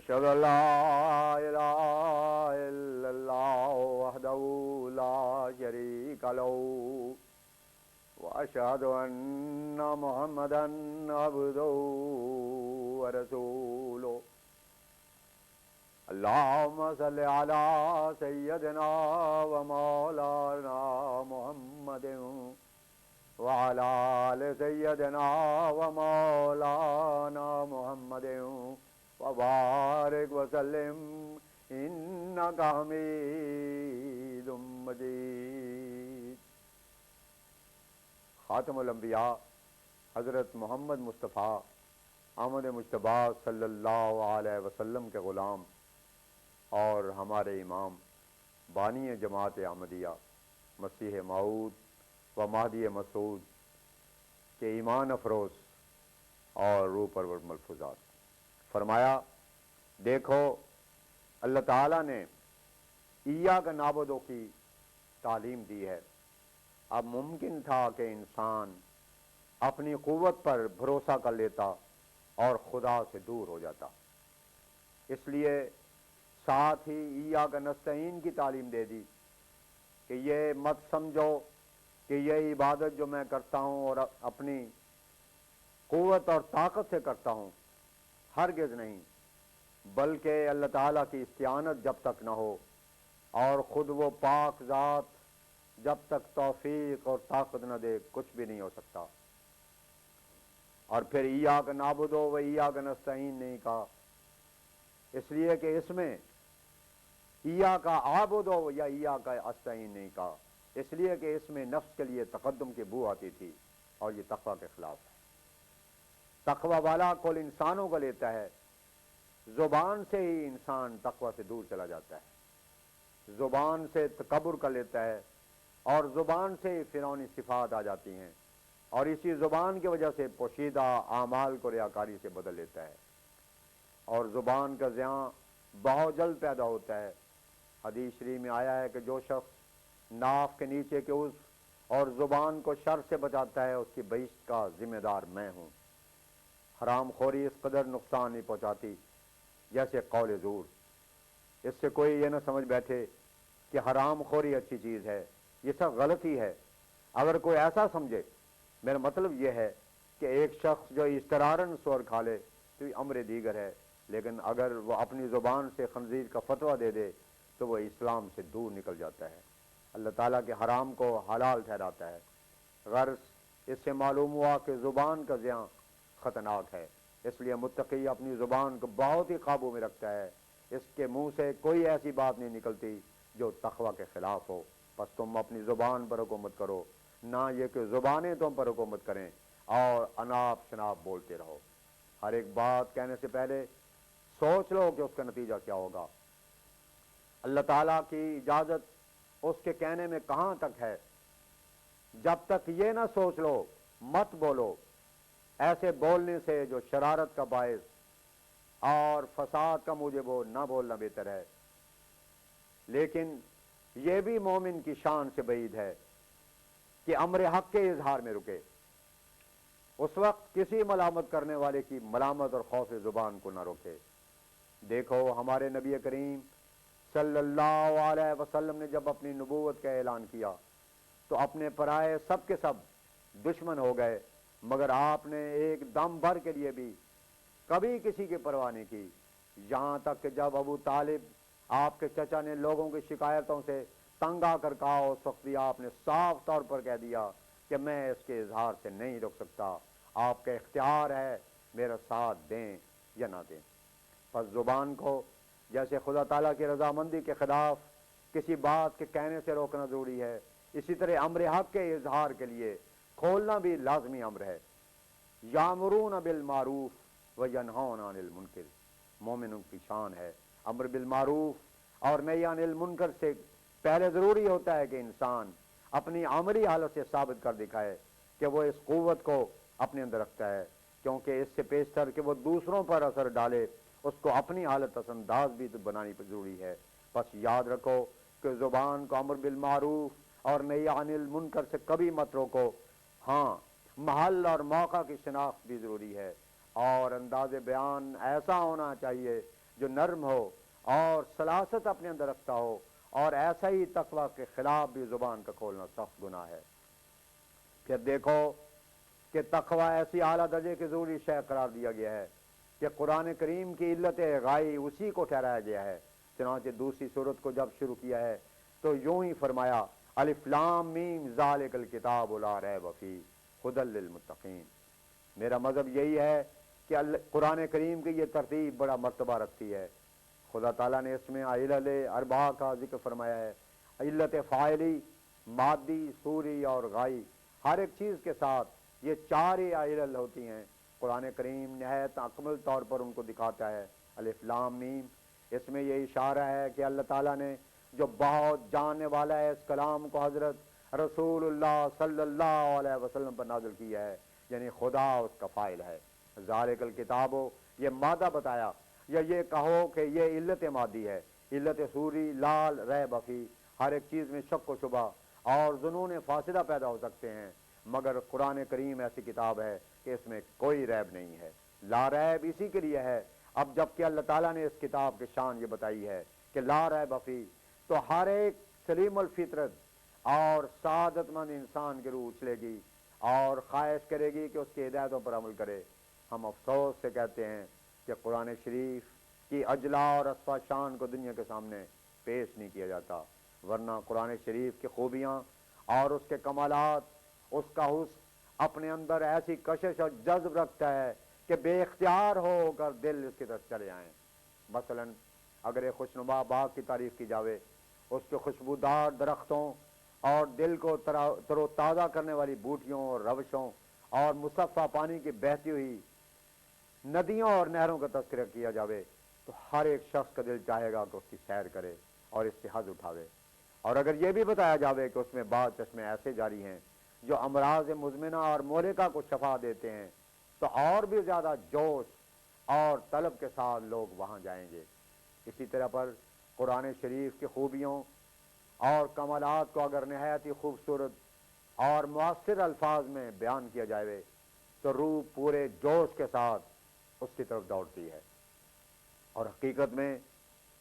أشهد أن لا إله إلا الله وحده لا شريك له وأشهد أن محمدا عبده ورسوله اللهم صل على سيدنا ومولانا محمد وعلى آل سيدنا ومولانا محمد وبارك وسلم إنك حميد مجيد. خاتم الانبیاء حضرت محمد مصطفیٰ احمد مجتبیٰ صلی اللہ علیہ وسلم کے غلام اور ہمارے امام بانی جماعت احمدیہ مسیح موعود و مہدی مسعود کے ایمان افروز اور روح پرور ملفوظات. فرمایا دیکھو اللہ تعالیٰ نے ایاک نعبدو کی تعلیم دی ہے. اب ممکن تھا کہ انسان اپنی قوت پر بھروسہ کر لیتا اور خدا سے دور ہو جاتا، اس لیے ساتھ ہی ایاک نستعین کی تعلیم دے دی کہ یہ مت سمجھو کہ یہ عبادت جو میں کرتا ہوں اور اپنی قوت اور طاقت سے کرتا ہوں، ہرگز نہیں، بلکہ اللہ تعالیٰ کی استعانت جب تک نہ ہو اور خود وہ پاک ذات جب تک توفیق اور طاقت نہ دے کچھ بھی نہیں ہو سکتا. اور پھر ایاک نعبدو و ایاک نستعین نہیں کہا، اس لیے کہ اس میں ایاک اعبدو یا ایاک استعین نہیں کہا، اس لیے کہ اس میں نفس کے لیے تقدم کی بو آتی تھی اور یہ تقوی کے خلاف ہے. تقوی والا کل انسانوں کو لیتا ہے، زبان سے ہی انسان تقوی سے دور چلا جاتا ہے، زبان سے تکبر کر لیتا ہے اور زبان سے فرعونی صفات آ جاتی ہیں اور اسی زبان کی وجہ سے پوشیدہ اعمال کو ریاکاری سے بدل لیتا ہے اور زبان کا زیاں بہت جلد پیدا ہوتا ہے. حدیث شریف میں آیا ہے کہ جو شخص ناف کے نیچے کے عضو اور زبان کو شر سے بچاتا ہے اس کی بہشت کا ذمہ دار میں ہوں. حرام خوری اس قدر نقصان نہیں پہنچاتی جیسے قول زور. اس سے کوئی یہ نہ سمجھ بیٹھے کہ حرام خوری اچھی چیز ہے، یہ سب غلطی ہے. اگر کوئی ایسا سمجھے، میرا مطلب یہ ہے کہ ایک شخص جو اضطرارن سور کھا لے تو یہ امر دیگر ہے، لیکن اگر وہ اپنی زبان سے خنزیر کا فتویٰ دے دے تو وہ اسلام سے دور نکل جاتا ہے، اللہ تعالیٰ کے حرام کو حلال ٹھہراتا ہے. غرض اس سے معلوم ہوا کہ زبان کا زیاں خطرناک ہے، اس لیے متقی اپنی زبان کو بہت ہی قابو میں رکھتا ہے. اس کے منہ سے کوئی ایسی بات نہیں نکلتی جو تقوی کے خلاف ہو. بس تم اپنی زبان پر حکومت کرو، نہ یہ کہ زبانیں تم پر حکومت کریں اور اناپ شناپ بولتے رہو. ہر ایک بات کہنے سے پہلے سوچ لو کہ اس کا نتیجہ کیا ہوگا. اللہ تعالیٰ کی اجازت اس کے کہنے میں کہاں تک ہے؟ جب تک یہ نہ سوچ لو مت بولو. ایسے بولنے سے جو شرارت کا باعث اور فساد کا موجب ہو نہ بولنا بہتر ہے. لیکن یہ بھی مومن کی شان سے بعید ہے کہ امر حق کے اظہار میں رکے. اس وقت کسی ملامت کرنے والے کی ملامت اور خوف زبان کو نہ روکے. دیکھو ہمارے نبی کریم صلی اللہ علیہ وسلم نے جب اپنی نبوت کا اعلان کیا تو اپنے پرائے سب کے سب دشمن ہو گئے، مگر آپ نے ایک دم بھر کے لیے بھی کبھی کسی کی پرواہ نہیں کی. یہاں تک کہ جب ابو طالب آپ کے چچا نے لوگوں کی شکایتوں سے تنگ آ کر کہا، اس وقت بھی آپ نے صاف طور پر کہہ دیا کہ میں اس کے اظہار سے نہیں رک سکتا، آپ کا اختیار ہے، میرا ساتھ دیں یا نہ دیں. پس زبان کو جیسے خدا تعالیٰ کی رضامندی کے خلاف کسی بات کے کہنے سے روکنا ضروری ہے، اسی طرح امر حق کے اظہار کے لیے کھولنا بھی لازمی امر ہے. یامرون بالمعروف و ینہون عن المنکر، مومنوں کی شان ہے. امر بالمعروف اور نہی عن المنکر سے پہلے ضروری ہوتا ہے کہ انسان اپنی عملی حالت سے ثابت کر دکھائے کہ وہ اس قوت کو اپنے اندر رکھتا ہے، کیونکہ اس سے پیشتر کہ وہ دوسروں پر اثر ڈالے اس کو اپنی حالت انداز بھی تو بنانی ضروری ہے. بس یاد رکھو کہ زبان کو امر بالمعروف اور نہی عن المنکر سے کبھی مت روکو. ہاں، محل اور موقع کی شناخت بھی ضروری ہے اور انداز بیان ایسا ہونا چاہیے جو نرم ہو اور سلاست اپنے اندر رکھتا ہو، اور ایسا ہی تقوی کے خلاف بھی زبان کا کھولنا سخت گناہ ہے۔ پھر دیکھو کہ تقوی ایسی اعلیٰ درجے کی ضروری شے قرار دیا گیا ہے کہ قرآن کریم کی علت غائی اسی کو ٹھہرایا گیا ہے۔ چنانچہ دوسری صورت کو جب شروع کیا ہے تو یوں ہی فرمایا الف لام میم ذالک الکتاب لا ریب فیہ ھدی للمتقین۔ میرا مذہب یہی ہے کہ قرآن کریم کی یہ ترتیب بڑا مرتبہ رکھتی ہے۔ خدا تعالیٰ نے اس میں علل اربع کا ذکر فرمایا ہے، علت فاعلی، مادی، صوری اور غائی، ہر ایک چیز کے ساتھ یہ چار ہی علل ہوتی ہیں۔ قرآن کریم نہایت اکمل طور پر ان کو دکھاتا ہے۔ الف لام میم، اس میں یہ اشارہ ہے کہ اللہ تعالیٰ نے جو بہت جاننے والا ہے اس کلام کو حضرت رسول اللہ صلی اللہ علیہ وسلم پر نازل کیا ہے، یعنی خدا اس کا فاعل ہے۔ ذالک الکتاب، یہ مادہ بتایا، یا یہ کہو کہ یہ علت مادی ہے، علت صوری لال ریب فیہ، ہر ایک چیز میں شک و شبہ اور ظنون فاسدہ پیدا ہو سکتے ہیں، مگر قرآن کریم ایسی کتاب ہے کہ اس میں کوئی ریب نہیں ہے۔ لا ریب اسی کے لیے ہے، اب جب کہ اللہ تعالیٰ نے اس کتاب کی شان یہ بتائی ہے کہ لا ریب فیہ، تو ہر ایک سلیم الفطرت اور سعادت مند انسان کی روح اچھلے گی اور خواہش کرے گی کہ اس کی ہدایتوں پر عمل کرے۔ ہم افسوس سے کہتے ہیں کہ قرآن شریف کی اجلا اور اسفا شان کو دنیا کے سامنے پیش نہیں کیا جاتا، ورنہ قرآن شریف کی خوبیاں اور اس کے کمالات، اس کا حسن اپنے اندر ایسی کشش اور جذب رکھتا ہے کہ بے اختیار ہو کر دل اس کی طرف چلے آئیں۔ مثلا اگر ایک خوشنما باغ کی تعریف کی جاوے، اس کے خوشبودار درختوں اور دل کو تر و تازہ کرنے والی بوٹیوں اور روشوں اور مصفہ پانی کی بہتی ہوئی ندیوں اور نہروں کا تذکرہ کیا جاوے، تو ہر ایک شخص کا دل چاہے گا کہ اس کی سیر کرے اور اس سے حظ اٹھاوے۔ اور اگر یہ بھی بتایا جاوے کہ اس میں بعض چشمے ایسے جاری ہیں جو امراض مزمنہ اور مہلکہ کو شفا دیتے ہیں، تو اور بھی زیادہ جوش اور طلب کے ساتھ لوگ وہاں جائیں گے۔ اسی طرح پر قرآن شریف کی خوبیوں اور کمالات کو اگر نہایت ہی خوبصورت اور مؤثر الفاظ میں بیان کیا جائے تو روح پورے جوش کے ساتھ اس کی طرف دوڑتی ہے، اور حقیقت میں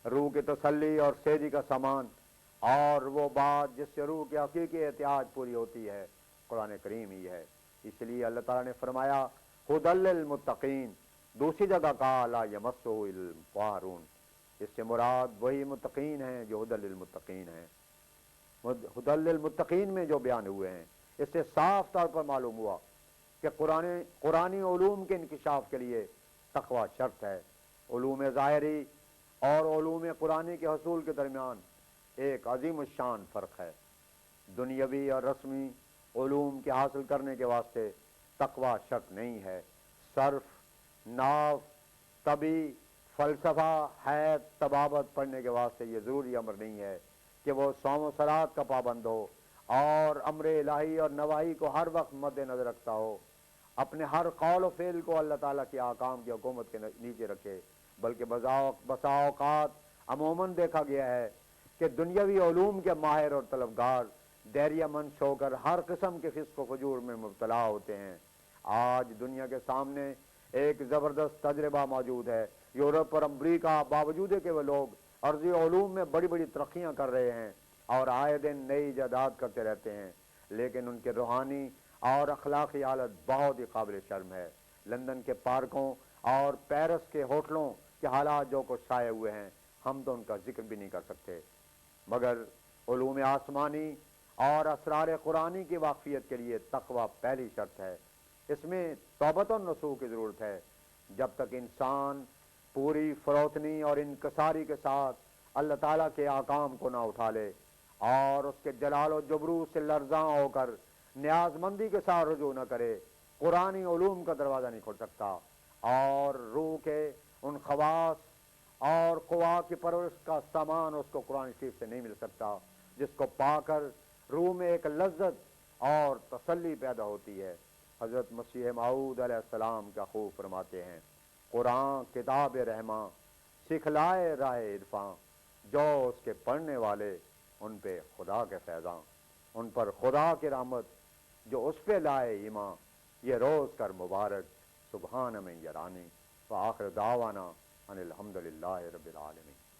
روح کی تسلی اور سیدھی کا سامان اور وہ بات جس سے روح کی حقیقی احتیاج پوری ہوتی ہے قرآن کریم ہی ہے۔ اس لیے اللہ تعالیٰ نے فرمایا ھدی للمتقین، دوسری جگہ کہا لا یمسہ الا المطہرون، اس سے مراد وہی متقین ہیں جو ھدی للمتقین ہیں۔ ھدی للمتقین میں جو بیان ہوئے ہیں، اس سے صاف طور پر معلوم ہوا کہ قرآنی علوم کے انکشاف کے لیے تقوی شرط ہے۔ علوم ظاہری اور علوم قرآنی کے حصول کے درمیان ایک عظیم الشان فرق ہے۔ دنیاوی اور رسمی علوم کے حاصل کرنے کے واسطے تقوی شرط نہیں ہے۔ صرف، ناو، طبی، فلسفہ، حید، طبابت پڑھنے کے واسطے یہ ضروری امر نہیں ہے کہ وہ صوم و صلات کا پابند ہو اور امر الہی اور نواہی کو ہر وقت مد نظر رکھتا ہو، اپنے ہر قول و فعل کو اللہ تعالیٰ کے احکام کی حکومت کے نیچے رکھے، بلکہ بسا اوقات عموماً دیکھا گیا ہے کہ دنیاوی علوم کے ماہر اور طلبگار دہریہ منش ہو کر ہر قسم کے فسق و فجور میں مبتلا ہوتے ہیں۔ آج دنیا کے سامنے ایک زبردست تجربہ موجود ہے۔ یورپ اور امریکہ باوجود کہ وہ لوگ عرضی علوم میں بڑی بڑی ترقیاں کر رہے ہیں اور آئے دن نئی ایجادات کرتے رہتے ہیں، لیکن ان کے روحانی اور اخلاقی حالت بہت ہی قابل شرم ہے۔ لندن کے پارکوں اور پیرس کے ہوٹلوں کے حالات جو کچھ شائع ہوئے ہیں، ہم تو ان کا ذکر بھی نہیں کر سکتے، مگر علوم آسمانی اور اسرار قرآنی کی واقفیت کے لیے تقوی پہلی شرط ہے۔ اس میں توبۃ النصوح کی ضرورت ہے۔ جب تک انسان پوری فروتنی اور انکساری کے ساتھ اللہ تعالیٰ کے احکام کو نہ اٹھا لے اور اس کے جلال و جبروت سے لرزاں ہو کر نیاز مندی کے ساتھ رجوع نہ کرے، قرآنی علوم کا دروازہ نہیں کھول سکتا، اور روح کے ان خواص اور قوا کی پرورش کا سامان اس کو قرآن شریف سے نہیں مل سکتا، جس کو پا کر روح میں ایک لذت اور تسلی پیدا ہوتی ہے۔ حضرت مسیح موعود علیہ السلام کا خوب فرماتے ہیں قرآن کتاب رحماں سکھلائے راہ عرفاں، جو اس کے پڑھنے والے ان پہ خدا کے فیضاں، ان پر خدا کی رحمت جو اس پہ لائے ایمان، یہ روز کر مبارک سبحان من یرانی۔ وآخر دعوانا ان الحمد للہ رب العالمین.